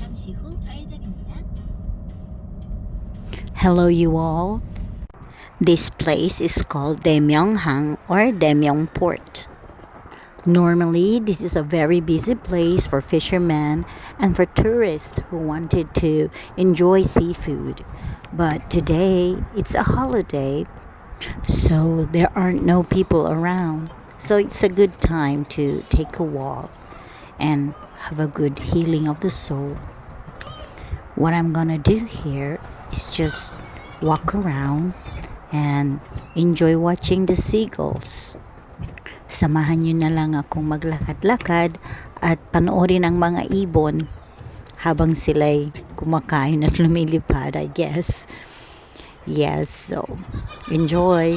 잠시 후 좌회전입니다. Hello, you all. This place is called Daemyeonghang or Daemyeong Port. Normally, this is a very busy place for fishermen and for tourists who wanted to enjoy seafood. But today, it's a holiday, so there aren't no people around. So it's a good time to take a walk and have a good healing of the soul. What I'm gonna do here is just walk around and enjoy watching the seagulls. Samahan nyo na lang akong maglakad-lakad at panoorin ang mga ibon habang sila'y kumakain at lumilipad, I guess. Yes, so enjoy!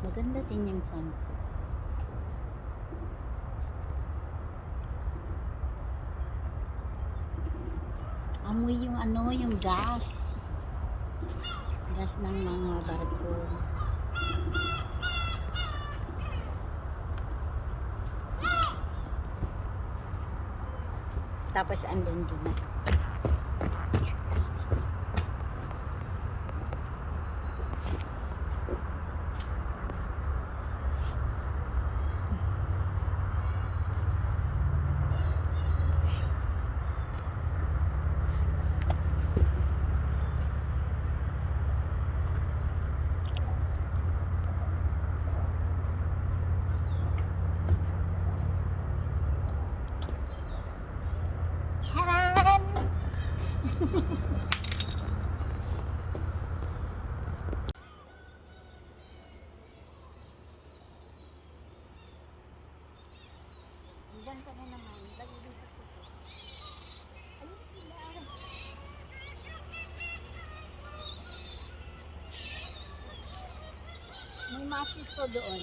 Maganda din yung sunset. Amoy yung yung gas. Gas ng mga barko. Tapos andun din na. Charan! Diyan ka na naman. Lagi dito po. Ayun sila. May masiso doon.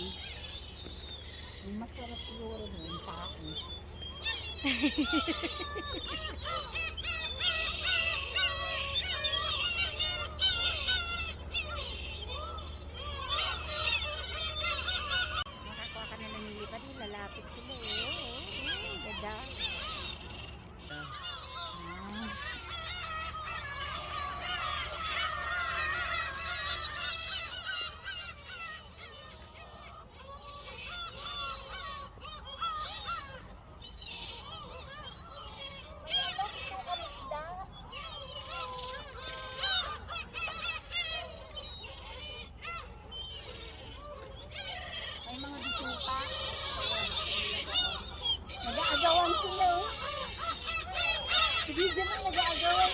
May masarap siguro doon. Taos. Makakuha ka na lumilipad, lalapit sila ganda. May mga bisuta. Nag-aagawan sila Hindi dyan ang nag-aagawan.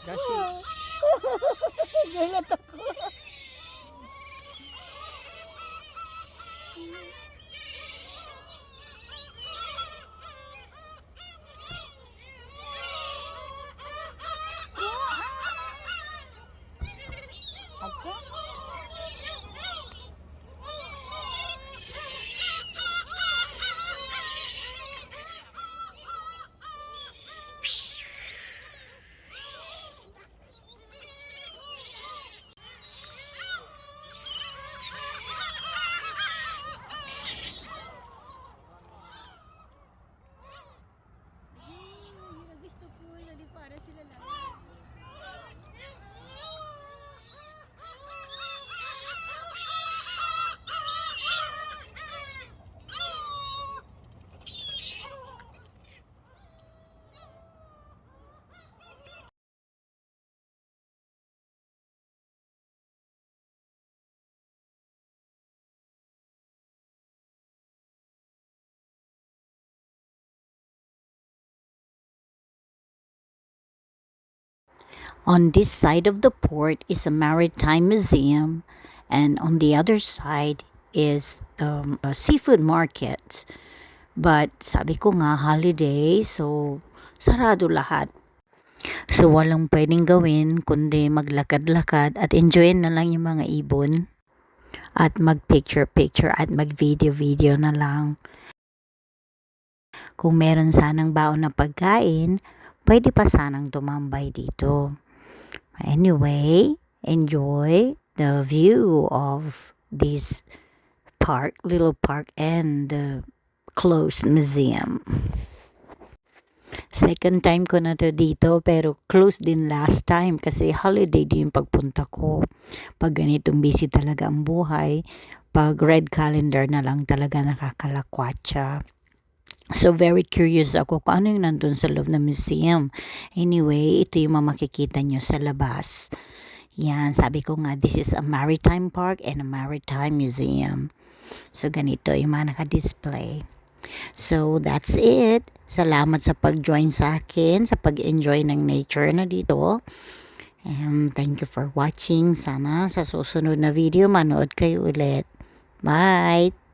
Kasi Galat ako. Gusto ko, hindi para sila lang. On this side of the port is a maritime museum, and on the other side is a seafood market. But sabi ko nga, holiday, so sarado lahat. So walang pwedeng gawin kundi maglakad-lakad at enjoyin na lang yung mga ibon at mag-picture-picture at mag-video-video na lang. Kung meron sanang baon na pagkain, pwede pa sanang tumambay dito. Anyway, enjoy the view of this park, little park, and closed museum. Second time ko na to dito pero closed din last time kasi holiday din yung pagpunta ko. Pag ganitong busy talaga ang buhay, pag red calendar na lang talaga nakakalakwatsa. So very curious ako kung ano yung nandun sa loob ng museum. Anyway, ito yung makikita nyo sa labas. Yan, sabi ko nga, this is a maritime park and a maritime museum. So ganito yung mga naka-display. So that's it. Salamat sa pag-join sa akin, sa pag-enjoy ng nature na dito. And thank you for watching. Sana sa susunod na video manood kayo ulit. Bye!